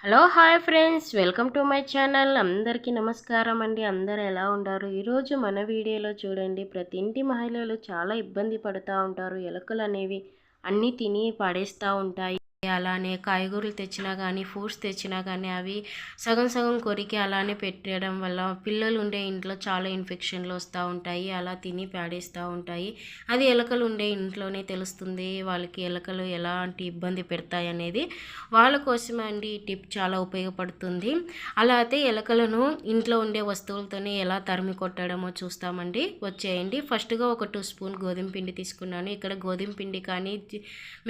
Hello hi friends, welcome to my channel. అందరికీ నమస్కారం అండి. అందరు ఎలా ఉన్నారు? ఈరోజు మన వీడియోలో చూడండి, ప్రతి ఇంటి మహిళలు చాలా ఇబ్బంది పడుతూ ఉంటారు. ఎలుకలు అనేవి అన్నీ తిని పడేస్తూ ఉంటాయి. అలానే కాయగూరలు తెచ్చినా కానీ, ఫ్రూట్స్ తెచ్చినా కానీ అవి సగం సగం కొరికి అలానే పెట్టడం వల్ల పిల్లలు ఉండే ఇంట్లో చాలా ఇన్ఫెక్షన్లు వస్తూ ఉంటాయి. అలా తిని పాడేస్తూ ఉంటాయి. అది ఎలుకలు ఉండే ఇంట్లోనే తెలుస్తుంది వాళ్ళకి ఎలుకలు ఎలాంటి ఇబ్బంది పెడతాయి అనేది. వాళ్ళ కోసమే అండి ఈ టిప్ చాలా ఉపయోగపడుతుంది. అలా అయితే ఎలుకలను ఇంట్లో ఉండే వస్తువులతోనే ఎలా తరిమి కొట్టడమో చూస్తామండి. వచ్చేయండి. ఫస్ట్గా ఒక 2 స్పూన్ గోధుమ పిండి తీసుకున్నాను. ఇక్కడ గోధుమ పిండి కానీ,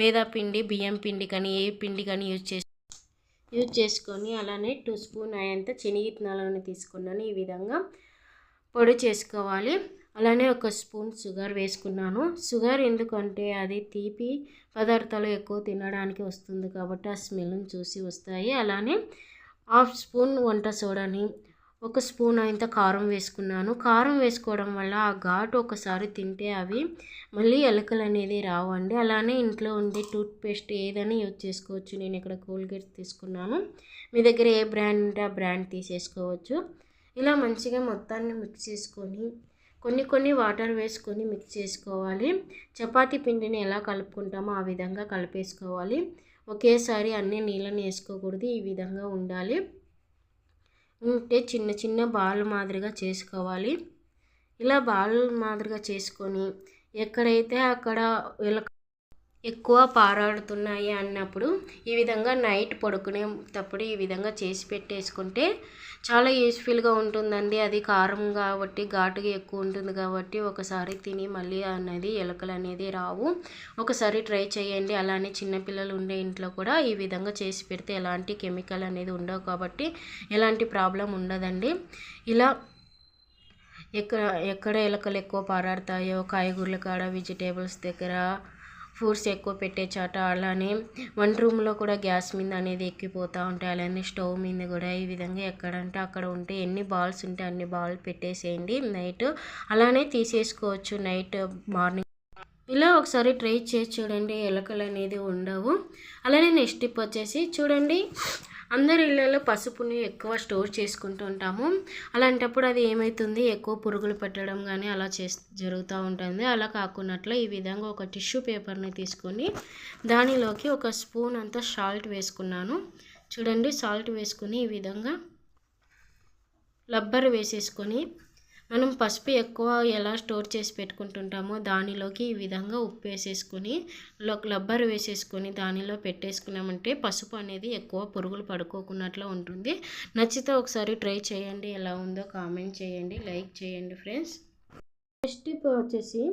మైదా పిండి, బియ్యం పిండి కానీ ఏ పిండి కానీ యూజ్ చేసుకొని అలానే 2 స్పూన్ అయ్యేంత శనగిత్తనాలను తీసుకున్నాను. ఈ విధంగా పొడి చేసుకోవాలి. అలానే ఒక స్పూన్ షుగర్ వేసుకున్నాను. షుగర్ ఎందుకంటే అది తీపి పదార్థాలు ఎక్కువ తినడానికి వస్తుంది కాబట్టి ఆ స్మెల్ని చూసి వస్తాయి. అలానే 1/2 స్పూన్ వంట సోడాని, 1 స్పూన్ ఇంత కారం వేసుకున్నాను. కారం వేసుకోవడం వల్ల ఆ ఘాటు ఒకసారి తింటే అవి మళ్ళీ ఎలుకలు అనేది రావండి. అలానే ఇంట్లో ఉండే టూత్పేస్ట్ ఏదైనా యూజ్ చేసుకోవచ్చు. నేను ఇక్కడ కోల్గేట్ తీసుకున్నాను. మీ దగ్గర ఏ బ్రాండ్ ఉంటే ఆ బ్రాండ్ తీసేసుకోవచ్చు. ఇలా మంచిగా మొత్తాన్ని మిక్స్ చేసుకొని కొన్ని వాటర్ వేసుకొని మిక్స్ చేసుకోవాలి. చపాతీ పిండిని ఎలా కలుపుకుంటామో ఆ విధంగా కలిపేసుకోవాలి. ఒకేసారి అన్ని నీళ్ళని వేసుకోకూడదు. ఈ విధంగా ఉండాలి. ఉంటే చిన్న చిన్న బాల్ మాదిరిగా చేసుకోవాలి. ఇలా బాల్ మాదిరిగా చేసుకొని ఎక్కడైతే అక్కడ ఎక్కువ పారాడుతున్నాయి అన్నప్పుడు ఈ విధంగా నైట్ పడుకునేటప్పుడు ఈ విధంగా చేసి పెట్టేసుకుంటే చాలా యూస్ఫుల్గా ఉంటుందండి. అది కారం కాబట్టి ఘాటుగా ఎక్కువ ఉంటుంది కాబట్టి ఒకసారి తిని మళ్ళీ అనేది ఎలుకలు అనేది రావు. ఒకసారి ట్రై చేయండి. అలానే చిన్నపిల్లలు ఉండే ఇంట్లో కూడా ఈ విధంగా చేసి పెడితే ఎలాంటి కెమికల్ అనేది ఉండవు కాబట్టి ఎలాంటి ప్రాబ్లం ఉండదండి. ఇలా ఎక్కడ ఎలుకలు ఎక్కువ పారాడతాయో కాయగూరల కాడ, వెజిటేబుల్స్ దగ్గర, ఫ్రూట్స్ ఎక్కువ పెట్టే చాట, అలానే వంట రూమ్లో కూడా గ్యాస్ మీద అనేది ఎక్కిపోతూ ఉంటాయి. అలానే స్టవ్ మీద కూడా ఈ విధంగా ఎక్కడంటే అక్కడ ఉంటే ఎన్ని బాల్స్ ఉంటే అన్ని బాల్ పెట్టేసేయండి నైట్. అలానే తీసేసుకోవచ్చు నైట్ మార్నింగ్. ఇలా ఒకసారి ట్రై చేసి చూడండి, ఎలుకలు అనేది ఉండవు. అలానే నెక్స్ట్ టిప్ వచ్చేసి చూడండి, అందరి ఇళ్ళలో పసుపుని ఎక్కువ స్టోర్ చేసుకుంటూ ఉంటాము. అలాంటప్పుడు అది ఏమవుతుంది, ఎక్కువ పురుగులు పెట్టడం కానీ అలా జరుగుతూ ఉంటుంది. అలా కాకున్నట్లు ఈ విధంగా ఒక టిష్యూ పేపర్ని తీసుకొని దానిలోకి 1 స్పూన్ అంత సాల్ట్ వేసుకున్నాను. చూడండి, సాల్ట్ వేసుకొని ఈ విధంగా రబ్బర్ వేసేసుకొని మనం పసుపు ఎక్కువ ఎలా స్టోర్ చేసి పెట్టుకుంటుంటామో దానిలోకి ఈ విధంగా ఉప్పు వేసేసుకొని రబ్బర్ వేసేసుకొని దానిలో పెట్టేసుకున్నామంటే పసుపు అనేది ఎక్కువ పురుగులు పడుకోకున్నట్లు ఉంటుంది. నచ్చితే ఒకసారి ట్రై చేయండి. ఎలా ఉందో కామెంట్ చేయండి, లైక్ చేయండి ఫ్రెండ్స్. నెక్స్ట్ టిప్ వచ్చేసి,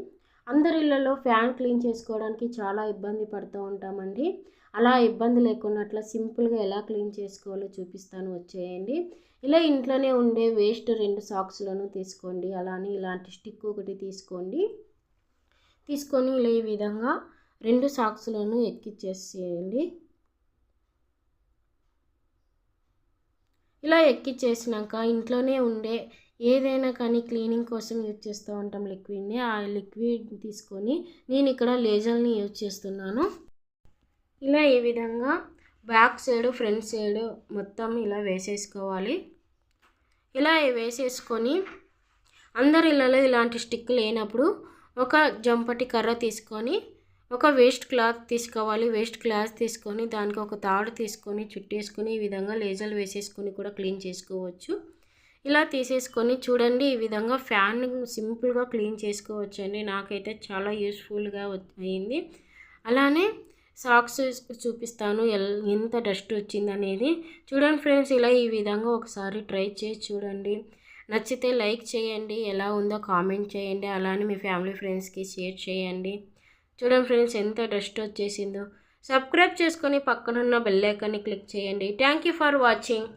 అందరి ఇళ్ళలో ఫ్యాన్ క్లీన్ చేసుకోవడానికి చాలా ఇబ్బంది పడుతూ ఉంటామండి. అలా ఇబ్బంది లేకున్నట్లు సింపుల్గా ఎలా క్లీన్ చేసుకోవాలో చూపిస్తాను, వచ్చేయండి. ఇలా ఇంట్లోనే ఉండే వేస్ట్ 2 సాక్స్లను తీసుకోండి. అలానే ఇలాంటి స్టిక్ ఒకటి తీసుకొని ఇలా ఈ విధంగా 2 సాక్స్లను ఎక్కిచ్చేసేయండి. ఇలా ఎక్కిచ్చేసినాక ఇంట్లోనే ఉండే ఏదైనా కానీ క్లీనింగ్ కోసం యూజ్ చేస్తూ ఉంటాం లిక్విడ్ని. ఆ లిక్విడ్ తీసుకొని నేను ఇక్కడ లేజర్ని యూజ్ చేస్తున్నాను. ఇలా ఈ విధంగా బ్యాక్ సైడ్, ఫ్రంట్ సైడ్ మొత్తం ఇలా వేసేసుకోవాలి. ఇలా వేసేసుకొని అందరి ఇళ్ళలో ఇలాంటి స్టిక్ లేనప్పుడు ఒక జంపటి కర్ర తీసుకొని ఒక వేస్ట్ క్లాత్ తీసుకోవాలి. వేస్ట్ క్లాత్ తీసుకొని దానికి ఒక తాడు తీసుకొని చుట్టేసుకొని ఈ విధంగా లేజర్ వేసేసుకొని కూడా క్లీన్ చేసుకోవచ్చు. ఇలా తీసేసుకొని చూడండి, ఈ విధంగా ఫ్యాన్ సింపుల్గా క్లీన్ చేసుకోవచ్చు అండి. నాకైతే చాలా యూస్ఫుల్గా అయింది. అలానే సాక్స్ చూపిస్తాను ఎంత డస్ట్ వచ్చిందనేది. చూడండి ఫ్రెండ్స్, ఇలా ఈ విధంగా ఒకసారి ట్రై చేసి చూడండి. నచ్చితే లైక్ చేయండి, ఎలా ఉందో కామెంట్ చేయండి. అలానే మీ ఫ్యామిలీ ఫ్రెండ్స్కి షేర్ చేయండి. చూడండి ఫ్రెండ్స్, ఎంత డస్ట్ వచ్చేసిందో. సబ్స్క్రైబ్ చేసుకొని పక్కనున్న బెల్ ఐకాన్ని క్లిక్ చేయండి. Thank you for watching.